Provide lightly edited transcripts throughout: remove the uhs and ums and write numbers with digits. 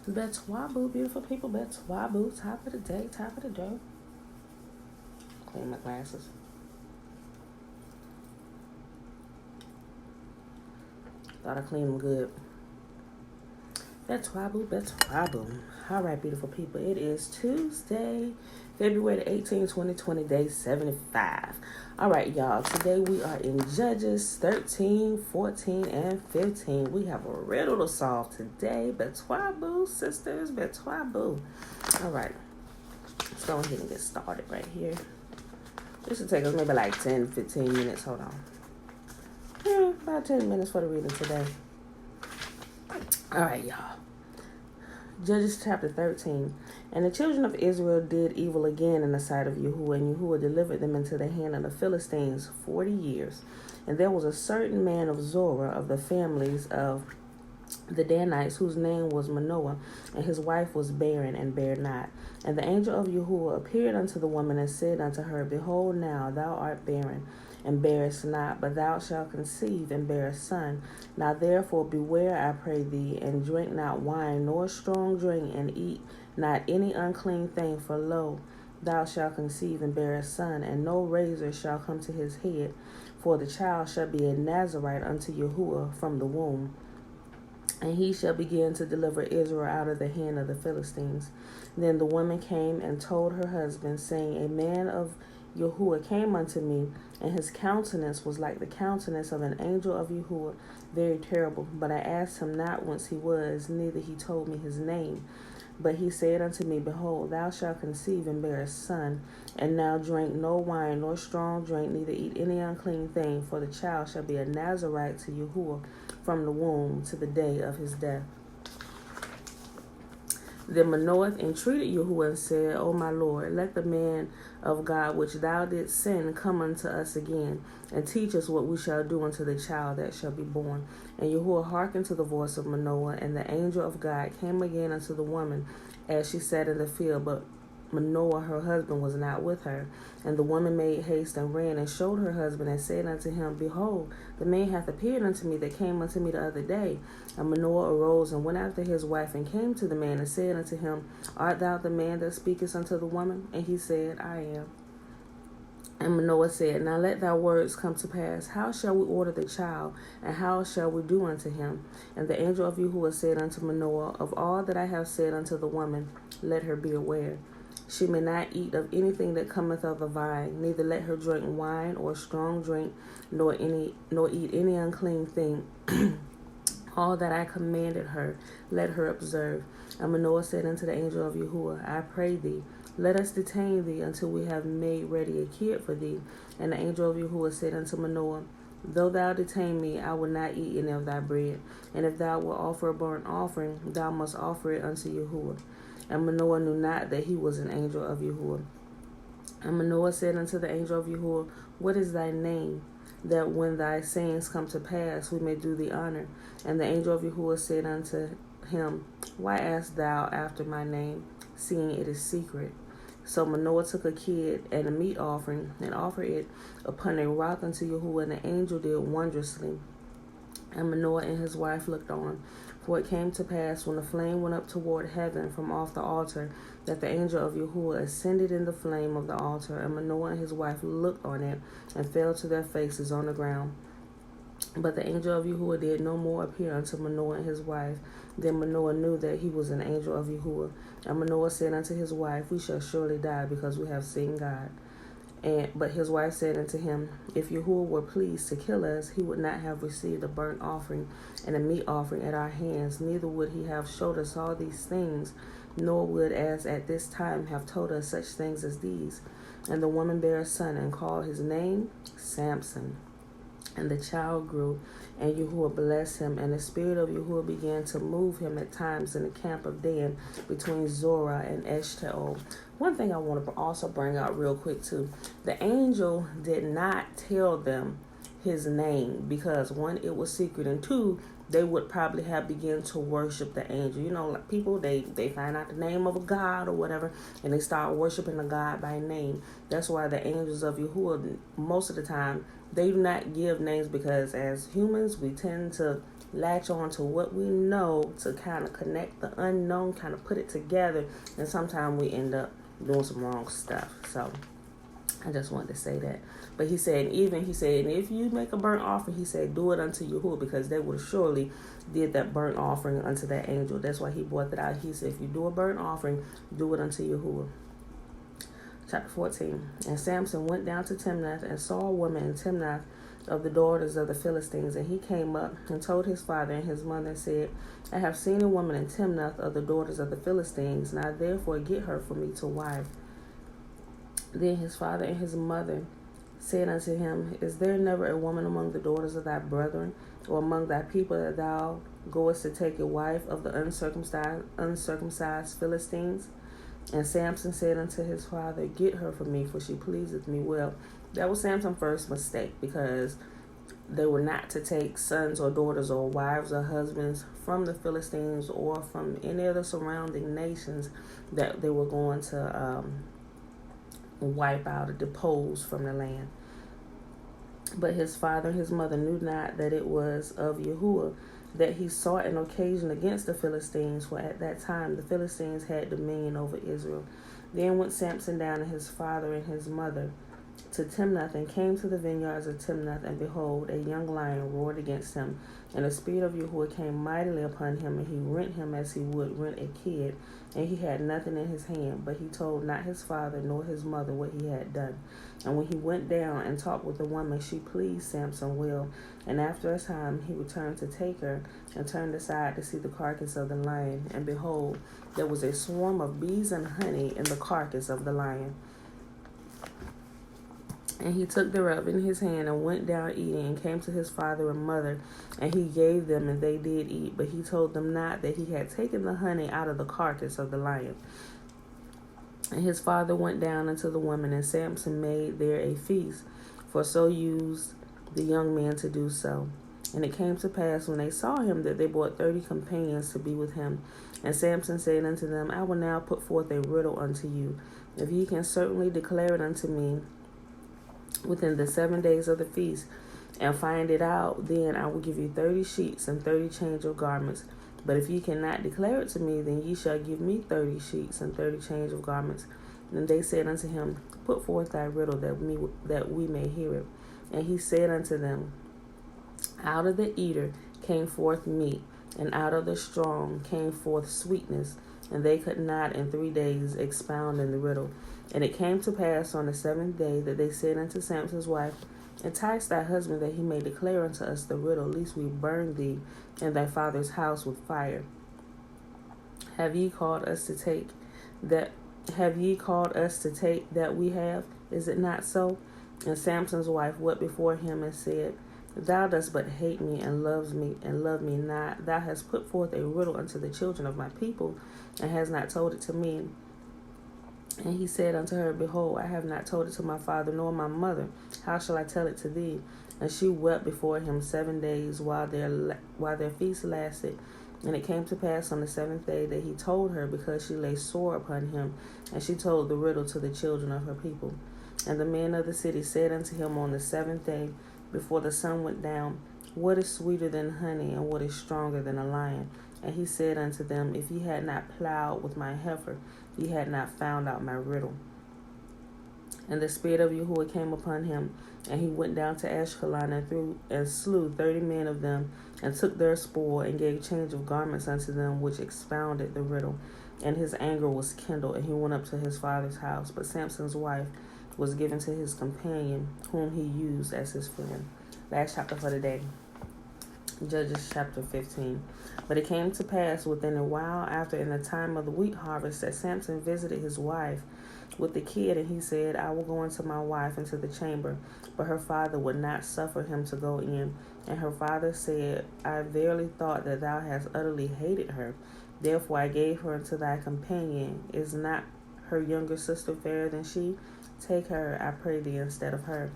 Betois, boo, beautiful people. Betois, boo. Top of the day, top of the day. Clean my glasses. Thought I cleaned them good. Betois, boo, Betois, boo. All right, beautiful people. It is Tuesday, February the 18th, 2020, day 75. All right, y'all. Today we are in Judges 13, 14, and 15. We have a riddle to solve today. Betois, boo, sisters. Betois, boo. All right. Let's go ahead and get started right here. This should take us maybe like 10, 15 minutes. Hold on. About 10 minutes for the reading today. All right, y'all. Judges chapter 13. And the children of Israel did evil again in the sight of Yahuwah, and Yahuwah delivered them into the hand of the Philistines 40 years. And there was a certain man of Zorah of the families of the Danites, whose name was Manoah, and his wife was barren and bare not. And the angel of Yahuwah appeared unto the woman and said unto her, Behold, now thou art barren, and bearest not, but thou shalt conceive and bear a son. Now therefore beware, I pray thee, and drink not wine nor strong drink, and eat not any unclean thing, for lo, thou shalt conceive and bear a son, and no razor shall come to his head, for the child shall be a Nazarite unto Yahuwah from the womb. And he shall begin to deliver Israel out of the hand of the Philistines. Then the woman came and told her husband, saying, A man of Yahuwah came unto me, and his countenance was like the countenance of an angel of Yahuwah, very terrible. But I asked him not whence he was, neither he told me his name. But he said unto me, Behold, thou shalt conceive and bear a son, and now drink no wine nor strong drink, neither eat any unclean thing, for the child shall be a Nazarite to Yahuwah from the womb to the day of his death. Then Manoah entreated Yahuwah and said, O my Lord, let the man of God which thou didst send come unto us again, and teach us what we shall do unto the child that shall be born. And Yahuwah hearkened to the voice of Manoah, and the angel of God came again unto the woman as she sat in the field, but Manoah her husband was not with her. And the woman made haste and ran and showed her husband and said unto him, Behold, the man hath appeared unto me that came unto me the other day. And Manoah arose and went after his wife and came to the man and said unto him, Art thou the man that speakest unto the woman? And he said, I am. And Manoah said, Now let thy words come to pass. How shall we order the child, and how shall we do unto him? And the angel of Yahuwah said unto Manoah, Of all that I have said unto the woman, let her be aware. She may not eat of anything that cometh of the vine, neither let her drink wine or strong drink, nor eat any unclean thing. All that I commanded her, let her observe. And Manoah said unto the angel of Yahuwah, I pray thee, let us detain thee until we have made ready a kid for thee. And the angel of Yahuwah said unto Manoah, Though thou detain me, I will not eat any of thy bread. And if thou wilt offer a burnt offering, thou must offer it unto Yahuwah. And Manoah knew not that he was an angel of Yahuwah. And Manoah said unto the angel of Yahuwah, What is thy name, that when thy sayings come to pass, we may do thee honor? And the angel of Yahuwah said unto him, Why askest thou after my name, seeing it is secret? So Manoah took a kid and a meat offering, and offered it upon a rock unto Yahuwah, and the angel did wondrously. And Manoah and his wife looked on. For it came to pass, when the flame went up toward heaven from off the altar, that the angel of Yahuwah ascended in the flame of the altar, and Manoah and his wife looked on it, and fell to their faces on the ground. But the angel of Yahuwah did no more appear unto Manoah and his wife. Then Manoah knew that he was an angel of Yahuwah. And Manoah said unto his wife, We shall surely die, because we have seen God. But his wife said unto him, If Yahuwah were pleased to kill us, he would not have received a burnt offering and a meat offering at our hands, neither would he have showed us all these things, nor would, as at this time, have told us such things as these. And the woman bare a son, and called his name Samson. And the child grew, and Yahuwah blessed him, and the spirit of Yahuwah began to move him at times in the camp of Dan, between Zorah and Eshtaol. One thing I want to also bring out real quick too, the angel did not tell them his name, because one, it was secret, and two, they would probably have begun to worship the angel. Like people, they find out the name of a god or whatever, and they start worshiping the god by name. That's why the angels of Yahuwah, most of the time, they do not give names, because as humans, we tend to latch on to what we know to kind of connect the unknown, kind of put it together, and sometimes we end up doing some wrong stuff. So I just wanted to say that. But he said, and if you make a burnt offering, he said, do it unto Yahuwah, because they would surely did that burnt offering unto that angel. That's why he brought that out. He said, if you do a burnt offering, do it unto Yahuwah. Chapter 14. And Samson went down to Timnath and saw a woman in Timnath of the daughters of the Philistines. And he came up and told his father and his mother and said, I have seen a woman in Timnath of the daughters of the Philistines. Now therefore get her for me to wife. Then his father and his mother said unto him, Is there never a woman among the daughters of thy brethren, or among thy people, that thou goest to take a wife of the uncircumcised Philistines? And Samson said unto his father, Get her for me, for she pleaseth me well. That was Samson's first mistake, because they were not to take sons or daughters or wives or husbands from the Philistines or from any of the surrounding nations that they were going to wipe out or depose from the land. But his father and his mother knew not that it was of Yahuwah that he sought an occasion against the Philistines, for at that time the Philistines had dominion over Israel. Then went Samson down and his father and his mother to Timnath, and came to the vineyards of Timnath, and behold, a young lion roared against him. And the Spirit of Yahuwah came mightily upon him, and he rent him as he would rent a kid, and he had nothing in his hand. But he told not his father nor his mother what he had done. And when he went down and talked with the woman, she pleased Samson well. And after a time he returned to take her, and turned aside to see the carcass of the lion. And behold, there was a swarm of bees and honey in the carcass of the lion. And he took thereof in his hand, and went down eating, and came to his father and mother, and he gave them, and they did eat. But he told them not that he had taken the honey out of the carcass of the lion. And his father went down unto the woman, and Samson made there a feast, for so used the young men to do so. And it came to pass, when they saw him, that they brought 30 companions to be with him. And Samson said unto them, I will now put forth a riddle unto you. If ye can certainly declare it unto me within the 7 days of the feast, and find it out, then I will give you 30 sheets and 30 change of garments. But if ye cannot declare it to me, then ye shall give me 30 sheets and 30 change of garments. And they said unto him, Put forth thy riddle, that we may hear it. And he said unto them, Out of the eater came forth meat, and out of the strong came forth sweetness. And they could not in 3 days expound in the riddle. And it came to pass on the 7th day that they said unto Samson's wife, Entice thy husband, that he may declare unto us the riddle, lest we burn thee and thy father's house with fire. Have ye called us to take that we have? Is it not so? And Samson's wife wept before him and said, Thou dost but hate me and love me not. Thou hast put forth a riddle unto the children of my people, and hast not told it to me. And he said unto her, Behold, I have not told it to my father nor my mother. How shall I tell it to thee? And she wept before him 7 days while their feast lasted. And it came to pass on the 7th day that he told her, because she lay sore upon him. And she told the riddle to the children of her people. And the men of the city said unto him on the 7th day, before the sun went down, What is sweeter than honey, and what is stronger than a lion? And he said unto them, If ye had not plowed with my heifer, ye had not found out my riddle. And the Spirit of Yahuwah came upon him, and he went down to Ashkelon, and slew 30 men of them, and took their spoil, and gave change of garments unto them which expounded the riddle. And his anger was kindled, and he went up to his father's house. But Samson's wife was given to his companion, whom he used as his friend. Last chapter for the day. Judges chapter 15. But it came to pass within a while after, in the time of the wheat harvest, that Samson visited his wife with the kid, and he said, I will go into my wife into the chamber. But her father would not suffer him to go in. And her father said, I verily thought that thou hast utterly hated her. Therefore I gave her unto thy companion. Is not her younger sister fairer than she? Take her, I pray thee, instead of her.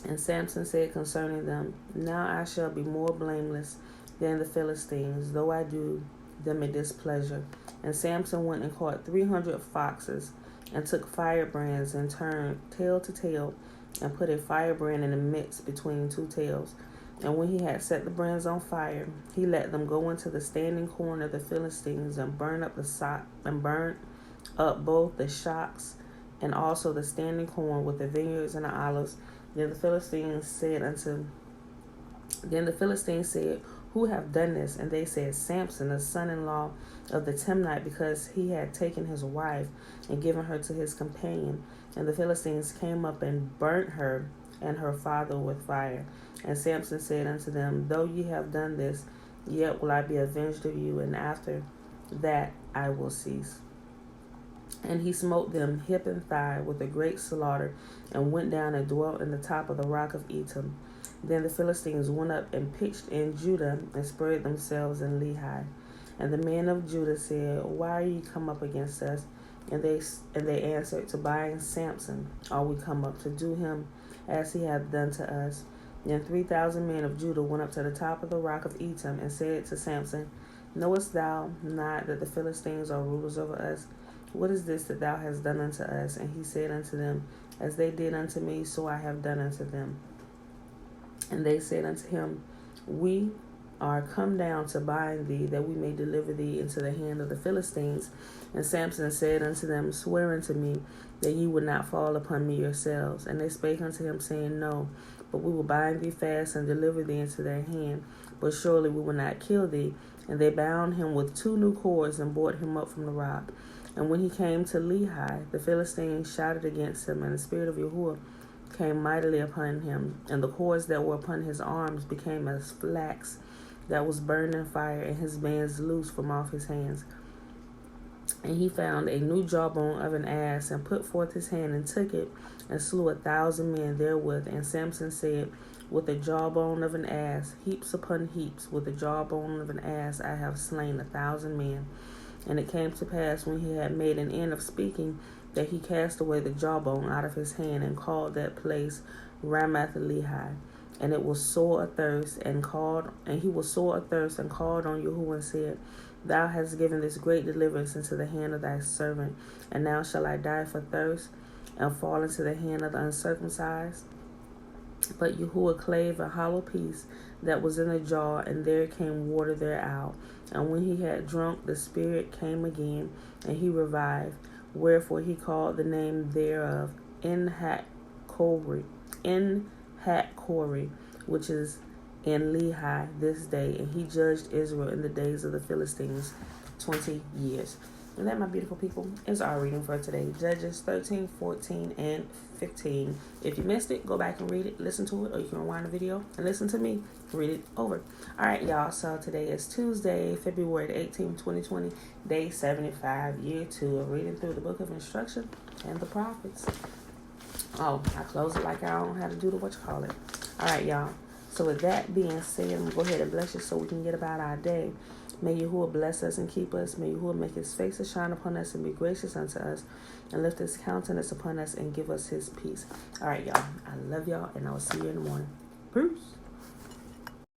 And Samson said concerning them, Now I shall be more blameless than the Philistines, though I do them a displeasure. And Samson went and caught 300 foxes, and took firebrands, and turned tail to tail, and put a firebrand in the midst between two tails. And when he had set the brands on fire, he let them go into the standing corn of the Philistines, and burned up both the shocks and also the standing corn with the vineyards and the olives. Then the Philistines said, Who have done this? And they said, Samson, the son-in-law of the Timnite, because he had taken his wife and given her to his companion. And the Philistines came up and burnt her and her father with fire. And Samson said unto them, Though ye have done this, yet will I be avenged of you, and after that I will cease. And he smote them hip and thigh with a great slaughter, and went down and dwelt in the top of the rock of Etam. Then the Philistines went up and pitched in Judah, and spread themselves in Lehi. And the men of Judah said, Why are ye come up against us? And they answered, To bind Samson are we come up, to do him as he hath done to us. Then 3,000 men of Judah went up to the top of the rock of Etam, and said to Samson, Knowest thou not that the Philistines are rulers over us? What is this that thou hast done unto us? And he said unto them, As they did unto me, so I have done unto them. And they said unto him, We are come down to bind thee, that we may deliver thee into the hand of the Philistines. And Samson said unto them, Swear unto me that ye would not fall upon me yourselves. And they spake unto him, saying, No, but we will bind thee fast and deliver thee into their hand. But surely we will not kill thee. And they bound him with 2 new cords, and brought him up from the rock. And when he came to Lehi, the Philistines shouted against him, and the spirit of Yahuwah came mightily upon him. And the cords that were upon his arms became as flax that was burned in fire, and his bands loosed from off his hands. And he found a new jawbone of an ass, and put forth his hand, and took it, and slew 1,000 men therewith. And Samson said, With the jawbone of an ass, heaps upon heaps, with the jawbone of an ass I have slain 1,000 men. And it came to pass, when he had made an end of speaking, that he cast away the jawbone out of his hand, and called that place Ramath Lehi. And it was sore athirst, and he was sore athirst, and called on Yahuwah, and said, Thou hast given this great deliverance into the hand of thy servant, and now shall I die for thirst, and fall into the hand of the uncircumcised? But Yahuwah clave a hollow piece that was in the jar, and there came water thereout. And when he had drunk, the spirit came again, and he revived. Wherefore he called the name thereof En-Hakkori, which is in Lehi this day. And he judged Israel in the days of the Philistines 20 years. And that, my beautiful people, is our reading for today. Judges 13, 14, and 15. If you missed it, go back and read it, listen to it, or you can rewind the video and listen to me read it over. All right, y'all. So today is Tuesday, February 18, 2020, day 75, year 2 of reading through the book of instruction and the prophets. Oh, I close it like I don't know how to do the whatchamacallit. All right, y'all. So with that being said, I'm going to go ahead and bless you so we can get about our day. May Yahuwah bless us and keep us. May Yahuwah make his face to shine upon us and be gracious unto us, and lift his countenance upon us and give us his peace. All right, y'all. I love y'all, and I will see you in the morning. Peace.